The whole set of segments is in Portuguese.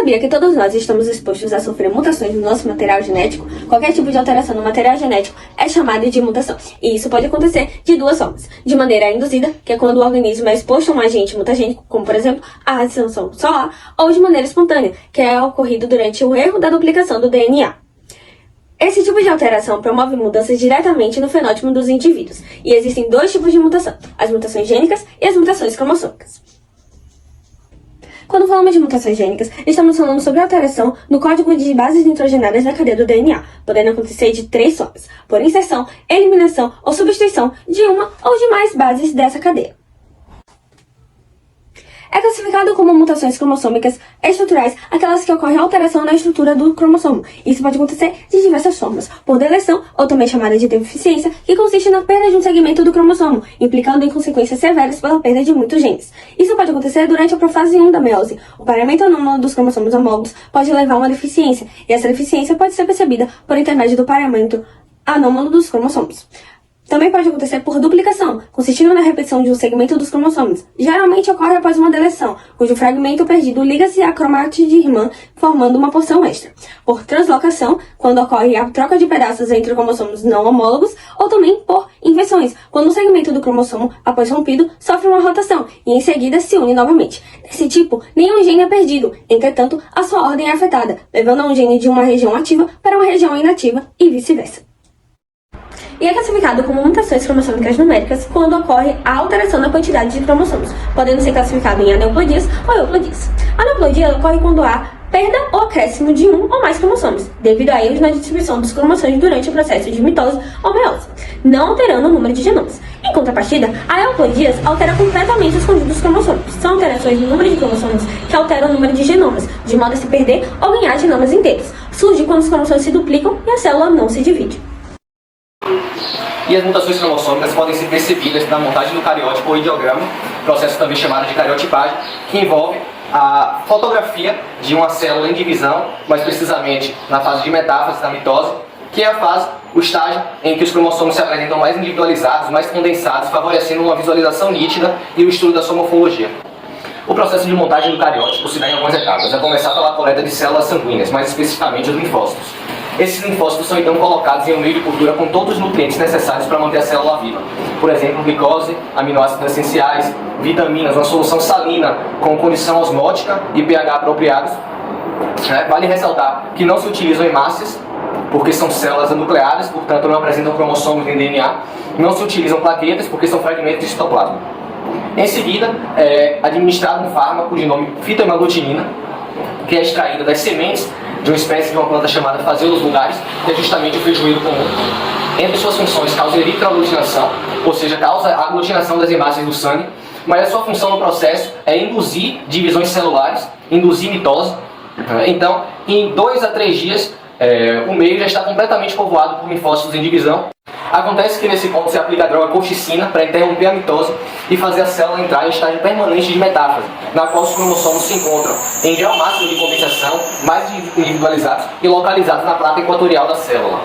sabia que todos nós estamos expostos a sofrer mutações no nosso material genético? Qualquer tipo de alteração no material genético é chamada de mutação. E isso pode acontecer de duas formas. De maneira induzida, que é quando o organismo é exposto a um agente mutagênico, como por exemplo a radiação solar, ou de maneira espontânea, que é ocorrido durante o erro da duplicação do DNA. Esse tipo de alteração promove mudanças diretamente no fenótipo dos indivíduos. E existem dois tipos de mutação: as mutações gênicas e as mutações cromossômicas. Quando falamos de mutações gênicas, estamos falando sobre alteração no código de bases nitrogenadas da cadeia do DNA, podendo acontecer de três formas: por inserção, eliminação ou substituição de uma ou de mais bases dessa cadeia. É classificado como mutações cromossômicas estruturais aquelas que ocorrem alteração na estrutura do cromossomo. Isso pode acontecer de diversas formas: por deleção, ou também chamada de deficiência, que consiste na perda de um segmento do cromossomo, implicando em consequências severas pela perda de muitos genes. Isso pode acontecer durante a profase 1 da meiose. O pareamento anômalo dos cromossomos homólogos pode levar a uma deficiência, e essa deficiência pode ser percebida por intermédio do pareamento anômalo dos cromossomos. Também pode acontecer por duplicação, consistindo na repetição de um segmento dos cromossomos. Geralmente ocorre após uma deleção, cujo fragmento perdido liga-se à cromátide irmã, formando uma porção extra. Por translocação, quando ocorre a troca de pedaços entre cromossomos não homólogos, ou também por inversões, quando um segmento do cromossomo, após rompido, sofre uma rotação e em seguida se une novamente. Desse tipo, nenhum gene é perdido, entretanto, a sua ordem é afetada, levando um gene de uma região ativa para uma região inativa e vice-versa. E é classificado como mutações cromossômicas numéricas quando ocorre a alteração na quantidade de cromossomos, podendo ser classificado em aneuplodias ou euplodias. A aneuplodia ocorre quando há perda ou acréscimo de um ou mais cromossomos, devido a erros na distribuição dos cromossomos durante o processo de mitose ou meiose, não alterando o número de genomas. Em contrapartida, a euplodias altera completamente os conjuntos dos cromossomos. São alterações no número de cromossomos que alteram o número de genomas, de modo a se perder ou ganhar genomas inteiros. Surge quando os cromossomos se duplicam e a célula não se divide. E as mutações cromossômicas podem ser percebidas na montagem do cariótipo ou ideograma, processo também chamado de cariotipagem, que envolve a fotografia de uma célula em divisão, mais precisamente na fase de metáfase, da mitose, que é o estágio em que os cromossomos se apresentam mais individualizados, mais condensados, favorecendo uma visualização nítida e o estudo da sua morfologia. O processo de montagem do cariótipo se dá em algumas etapas, a começar pela coleta de células sanguíneas, mais especificamente os linfócitos. Esses linfócitos são então colocados em um meio de cultura com todos os nutrientes necessários para manter a célula viva. Por exemplo, glicose, aminoácidos essenciais, vitaminas, uma solução salina com condição osmótica e pH apropriados. Vale ressaltar que não se utilizam hemácias, porque são células anucleadas, portanto não apresentam cromossomos nem DNA. Não se utilizam plaquetas, porque são fragmentos de citoplasma. Em seguida, é administrado um fármaco de nome fitoimaglutinina, que é extraída das sementes de uma espécie de uma planta chamada Phaseolus vulgaris, que é justamente o feijoeiro comum. Entre suas funções, causa eritroaglutinação, ou seja, causa a aglutinação das hemácias do sangue, mas a sua função no processo é induzir divisões celulares, induzir mitose. Então, em 2 a 3 dias, o meio já está completamente povoado por linfócitos em divisão. Acontece que nesse ponto se aplica a droga colchicina para interromper a mitose e fazer a célula entrar em estágio permanente de metáfase, na qual os cromossomos se encontram em grau máximo de condensação, mais individualizados e localizados na placa equatorial da célula.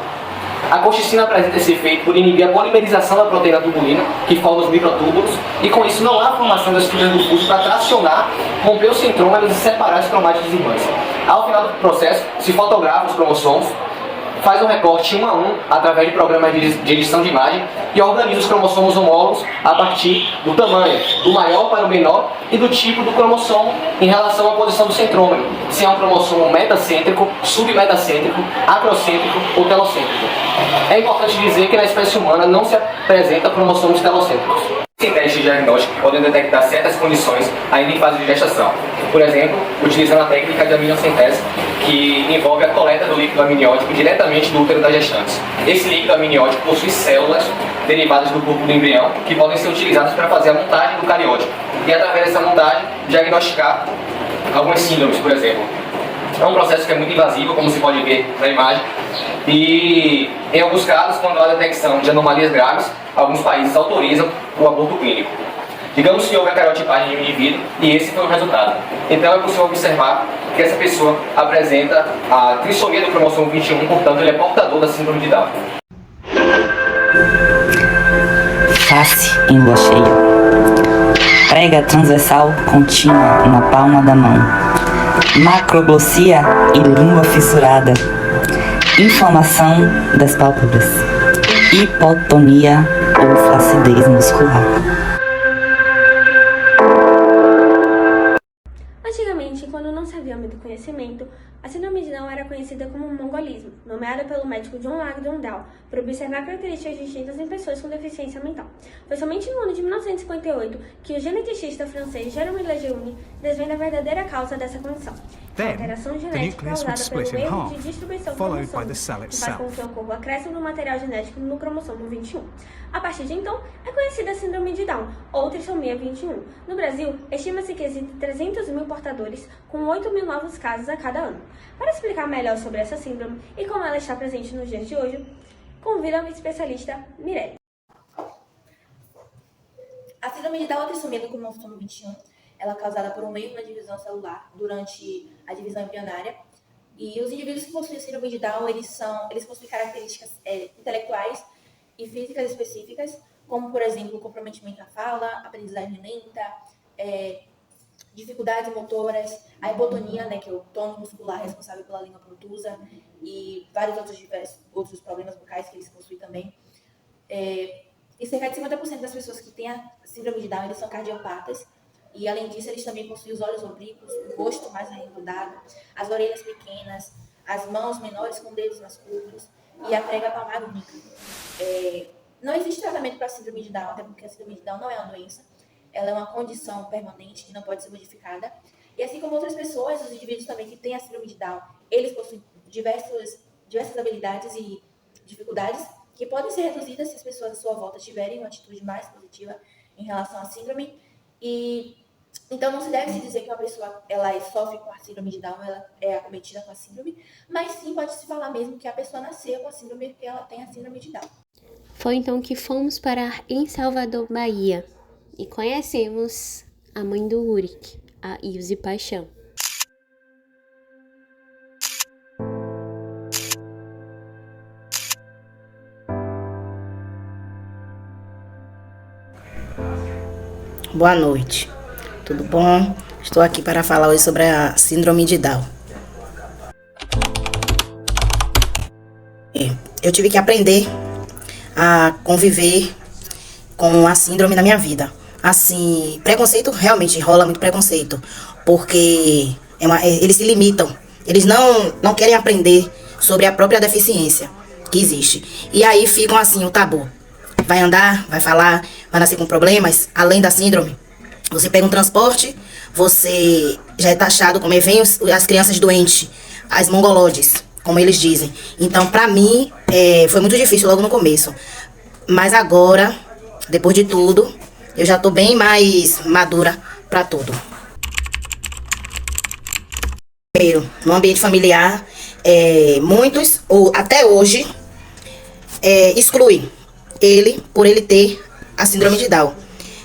A colchicina apresenta esse efeito por inibir a polimerização da proteína tubulina, que forma os microtúbulos, e com isso não há formação das fibras do fluxo para tracionar, romper os centrômeros e separar as cromátides irmãs. Ao final do processo, se fotografa os cromossomos, faz um recorte 1 a 1 através de programas de edição de imagem e organiza os cromossomos homólogos a partir do tamanho, do maior para o menor e do tipo do cromossomo em relação à posição do centrômero, se é um cromossomo metacêntrico, submetacêntrico, acrocêntrico ou telocêntrico. É importante dizer que na espécie humana não se apresenta cromossomos telocêntricos. Tem testes diagnósticos que podem detectar certas condições ainda em fase de gestação. Por exemplo, utilizando a técnica de amniocentese, que envolve a coleta do líquido amniótico diretamente do útero das gestantes. Esse líquido amniótico possui células derivadas do corpo do embrião que podem ser utilizadas para fazer a montagem do cariótipo e, através dessa montagem, diagnosticar algumas síndromes, por exemplo. É um processo que é muito invasivo, como se pode ver na imagem, e em alguns casos, quando há detecção de anomalias graves, alguns países autorizam o aborto clínico. Digamos que houve a cariotipagem de um indivíduo e esse foi o resultado. Então é possível observar que essa pessoa apresenta a trissomia do cromossomo 21, portanto ele é portador da síndrome de Down. Face em lua cheia. Prega transversal contínua na palma da mão. macroglossia e língua fissurada, inflamação das pálpebras, hipotonia ou flacidez muscular. Antigamente, quando não se havia muito conhecimento, a síndrome de Down era conhecida como mongolismo, nomeada pelo médico John Langdon Down, por observar características distintas em pessoas com deficiência mental. Foi somente no ano de 1958 que o geneticista francês Jérôme Lejeune desvenda a verdadeira causa dessa condição. A alteração genética causada pelo erro de distribuição do cromossomo, que faz com que ocorra o acréscimo do material genético no cromossomo 21. A partir de então, é conhecida a síndrome de Down, ou trissomia 21. No Brasil, estima-se que existem 300 mil portadores, com 8 mil novos casos a cada ano. Para explicar melhor sobre essa síndrome e como ela está presente nos dias de hoje, convido a especialista Mirelle. A síndrome de Down ou trissomia do cromossomo 21, ela é causada por um erro na divisão celular durante a divisão embrionária. E os indivíduos que possuem síndrome de Down, eles possuem características intelectuais e físicas específicas, como, por exemplo, comprometimento à fala, aprendizagem lenta, dificuldades motoras, a hipotonia, que é o tônus muscular responsável pela língua protusa, e vários outros problemas vocais que eles possuem também. E cerca de 50% das pessoas que têm a síndrome de Down, eles são cardiopatas, e além disso, eles também possuem os olhos oblíquos, o rosto mais arredondado, as orelhas pequenas, as mãos menores com dedos mais curtos e a prega palmar única. Não existe tratamento para a síndrome de Down, até porque a síndrome de Down não é uma doença. Ela é uma condição permanente que não pode ser modificada. E assim como outras pessoas, os indivíduos também que têm a síndrome de Down, eles possuem diversas habilidades e dificuldades que podem ser reduzidas se as pessoas à sua volta tiverem uma atitude mais positiva em relação à síndrome. E então não se deve se dizer que uma pessoa ela sofre com a síndrome de Down, ela é acometida com a síndrome, mas sim pode-se falar mesmo que a pessoa nasceu com a síndrome porque ela tem a síndrome de Down. Foi então que fomos parar em Salvador, Bahia, e conhecemos a mãe do Uric, a Ilse Paixão. Boa noite, tudo bom? Estou aqui para falar hoje sobre a síndrome de Down. Eu tive que aprender a conviver com a síndrome na minha vida. Assim, preconceito, realmente rola muito preconceito, porque eles se limitam, eles não querem aprender sobre a própria deficiência que existe. E aí ficam assim, o tabu. Vai andar, vai falar, vai nascer com problemas, além da síndrome. Você pega um transporte, você já é taxado como vem as crianças doentes, as mongoloides, como eles dizem. Então, pra mim, foi muito difícil logo no começo. Mas agora, depois de tudo, eu já tô bem mais madura pra tudo. Primeiro, no ambiente familiar, muitos, ou até hoje, excluem ele por ele ter a síndrome de Down.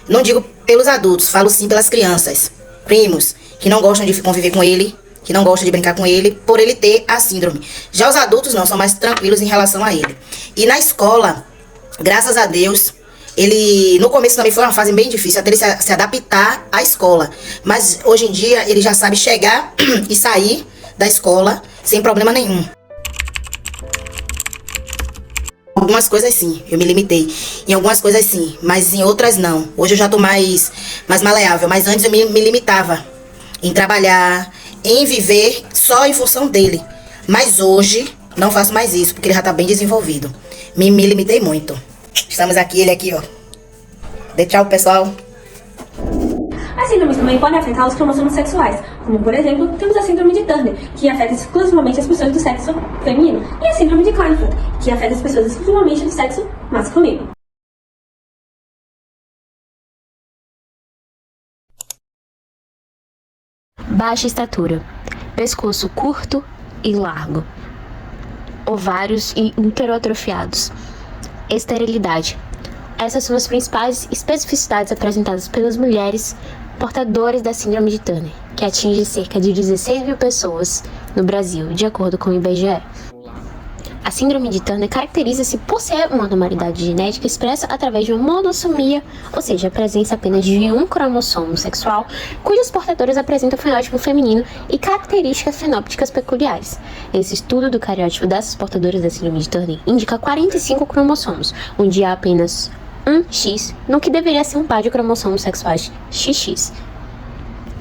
Não digo pelos adultos, falo sim pelas crianças, primos, que não gostam de conviver com ele, que não gostam de brincar com ele, por ele ter a síndrome. Já os adultos não, são mais tranquilos em relação a ele. E na escola, graças a Deus, ele no começo também foi uma fase bem difícil, até ele se adaptar à escola. Mas hoje em dia ele já sabe chegar e sair da escola sem problema nenhum. Algumas coisas sim, eu me limitei. Em algumas coisas sim, mas em outras não. Hoje eu já tô mais maleável, mas antes eu me limitava em trabalhar, em viver só em função dele. Mas hoje não faço mais isso, porque ele já tá bem desenvolvido. Me limitei muito. Estamos aqui, ele aqui, ó. Dê tchau, pessoal. As síndromes também podem afetar os cromossomos sexuais, como, por exemplo, temos a síndrome de Turner, que afeta exclusivamente as pessoas do sexo feminino, e a síndrome de Klinefelter, que afeta as pessoas exclusivamente do sexo masculino. Baixa estatura, pescoço curto e largo, ovários e útero-atrofiados, esterilidade. Essas são as principais especificidades apresentadas pelas mulheres portadoras da síndrome de Turner, que atinge cerca de 16 mil pessoas no Brasil, de acordo com o IBGE. A síndrome de Turner caracteriza-se por ser uma anormalidade genética expressa através de uma monossomia, ou seja, a presença apenas de um cromossomo sexual, cujos portadores apresentam fenótipo feminino e características fenópticas peculiares. Esse estudo do cariótipo dessas portadoras da síndrome de Turner indica 45 cromossomos, onde há apenas um X, no que deveria ser um par de cromossomos sexuais XX.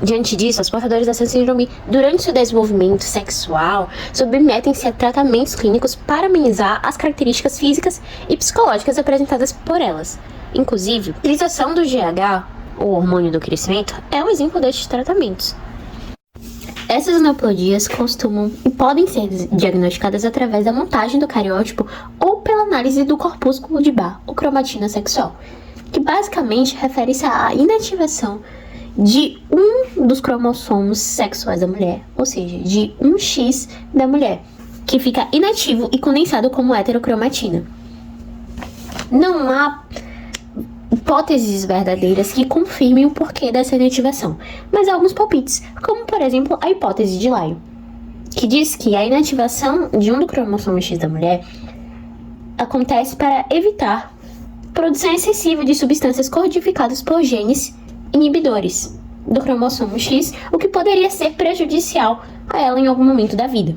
Diante disso, os portadores dessa síndrome, durante seu desenvolvimento sexual, submetem-se a tratamentos clínicos para amenizar as características físicas e psicológicas apresentadas por elas. Inclusive, a utilização do GH, o hormônio do crescimento, é um exemplo destes tratamentos. Essas aneuploidias costumam e podem ser diagnosticadas através da montagem do cariótipo ou pela análise do corpúsculo de Barr, ou cromatina sexual, que basicamente refere-se à inativação de um dos cromossomos sexuais da mulher, ou seja, de um X da mulher, que fica inativo e condensado como heterocromatina. Não há hipóteses verdadeiras que confirmem o porquê dessa inativação, mas há alguns palpites, como por exemplo a hipótese de Lyon, que diz que a inativação de um do cromossomo X da mulher acontece para evitar produção excessiva de substâncias codificadas por genes inibidores do cromossomo X, o que poderia ser prejudicial a ela em algum momento da vida.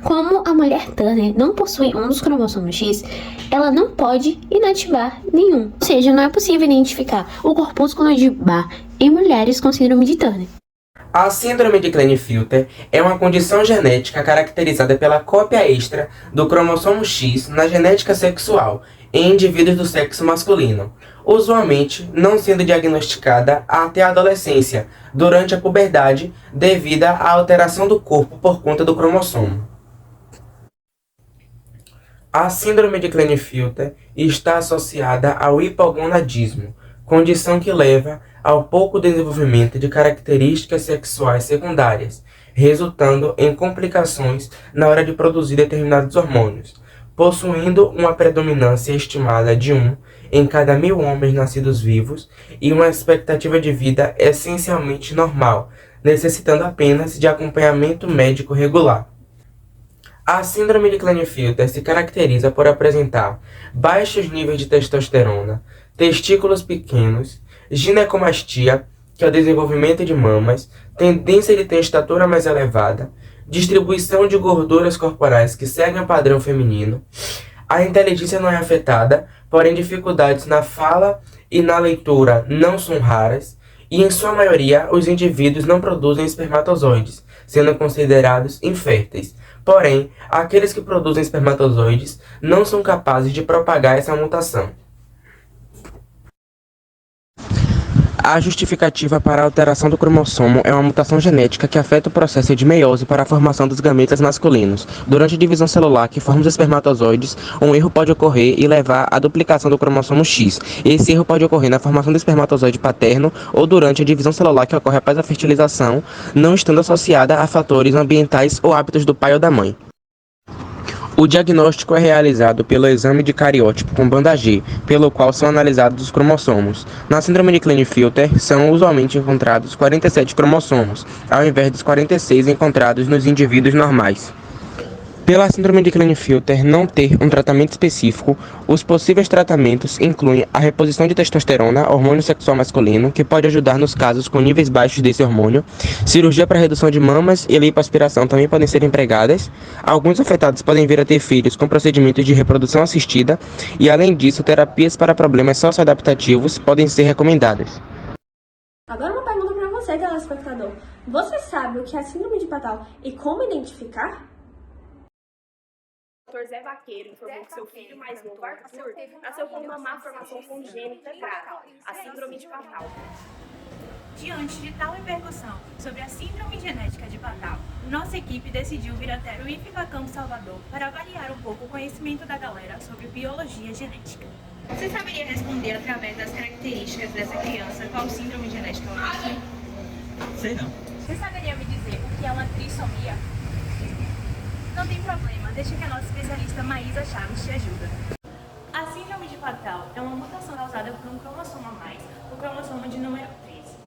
Como a mulher Turner não possui um dos cromossomos X, ela não pode inativar nenhum. Ou seja, não é possível identificar o corpúsculo de Barr em mulheres com síndrome de Turner. A síndrome de Klinefelter é uma condição genética caracterizada pela cópia extra do cromossomo X na genética sexual em indivíduos do sexo masculino, usualmente não sendo diagnosticada até a adolescência, durante a puberdade, devido à alteração do corpo por conta do cromossomo. A síndrome de Klinefelter está associada ao hipogonadismo, condição que leva ao pouco desenvolvimento de características sexuais secundárias, resultando em complicações na hora de produzir determinados hormônios, possuindo uma predominância estimada de 1 em cada 1.000 homens nascidos vivos e uma expectativa de vida essencialmente normal, necessitando apenas de acompanhamento médico regular. A síndrome de Klinefelter se caracteriza por apresentar baixos níveis de testosterona, testículos pequenos, ginecomastia, que é o desenvolvimento de mamas, tendência de ter estatura mais elevada, distribuição de gorduras corporais que seguem o padrão feminino. A inteligência não é afetada, porém dificuldades na fala e na leitura não são raras, e em sua maioria os indivíduos não produzem espermatozoides, sendo considerados inférteis. Porém, aqueles que produzem espermatozoides não são capazes de propagar essa mutação. A justificativa para a alteração do cromossomo é uma mutação genética que afeta o processo de meiose para a formação dos gametas masculinos. Durante a divisão celular que forma os espermatozoides, um erro pode ocorrer e levar à duplicação do cromossomo X. Esse erro pode ocorrer na formação do espermatozoide paterno ou durante a divisão celular que ocorre após a fertilização, não estando associada a fatores ambientais ou hábitos do pai ou da mãe. O diagnóstico é realizado pelo exame de cariótipo com banda G, pelo qual são analisados os cromossomos. Na síndrome de Klinefelter, são usualmente encontrados 47 cromossomos, ao invés dos 46 encontrados nos indivíduos normais. Pela síndrome de Klinefelter não ter um tratamento específico, os possíveis tratamentos incluem a reposição de testosterona, hormônio sexual masculino, que pode ajudar nos casos com níveis baixos desse hormônio. Cirurgia para redução de mamas e lipoaspiração também podem ser empregadas. Alguns afetados podem vir a ter filhos com procedimentos de reprodução assistida e, além disso, terapias para problemas socioadaptativos podem ser recomendadas. Agora uma pergunta para você, telespectador. Você sabe o que é síndrome de Patal e como identificar? O Dr. Zé Vaqueiro informou que seu filho mais novo, Arthur, nasceu com uma malformação congênita grave, a síndrome de Patal. Diante de tal repercussão sobre a síndrome genética de Patal, nossa equipe decidiu vir até o IFBA Salvador para avaliar um pouco o conhecimento da galera sobre biologia genética. Você saberia responder através das características dessa criança qual síndrome genética ela possui? Sei não. Você saberia me dizer o que é uma trissomia? Não tem problema, deixa que a nossa especialista Maísa Chaves te ajuda. A síndrome de Patal é uma mutação causada por um cromossomo a mais, o cromossomo de número 13.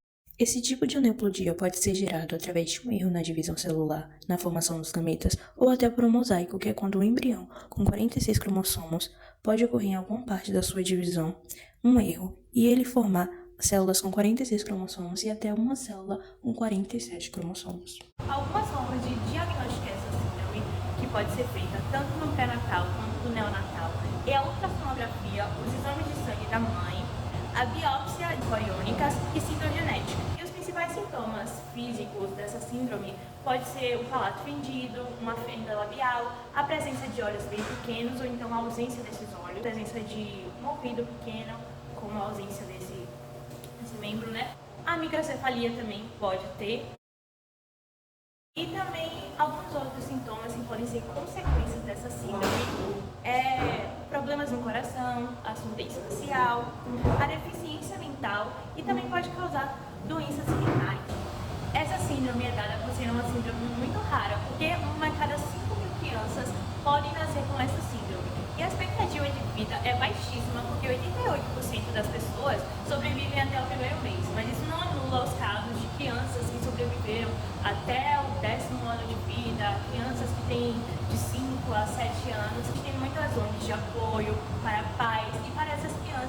Esse tipo de aneuplodia pode ser gerado através de um erro na divisão celular, na formação dos gametas, ou até por um mosaico, que é quando o embrião, com 46 cromossomos, pode ocorrer em alguma parte da sua divisão, um erro, e ele formar células com 46 cromossomos e até uma célula com 47 cromossomos. Algumas formas de diagnosticar essa síndrome, que pode ser feita tanto no pré-natal quanto no neonatal, é a ultrassonografia, os exames de sangue da mãe, a biópsia coriônicas e citogenética. E os principais sintomas físicos dessa síndrome pode ser o palato fendido, uma fenda labial, a presença de olhos bem pequenos ou então a ausência desses olhos, a presença de um ouvido pequeno, como a ausência desse membro, né? A microcefalia também pode ter. E também alguns outros sintomas que podem ser consequências dessa síndrome problemas no coração, a surdez facial, a deficiência mental e também pode causar doenças renais. Essa síndrome é dada por ser uma síndrome muito rara, porque uma a cada 5.000 crianças podem nascer com essa síndrome. E a expectativa de vida é baixíssima, porque 88% das pessoas sobrevivem até o primeiro mês, mas isso não anula os casos de crianças que sobreviveram até o 10º ano de vida, crianças que têm de 5 a 7 anos, que têm muitas ONGs de apoio para pais, e para essas crianças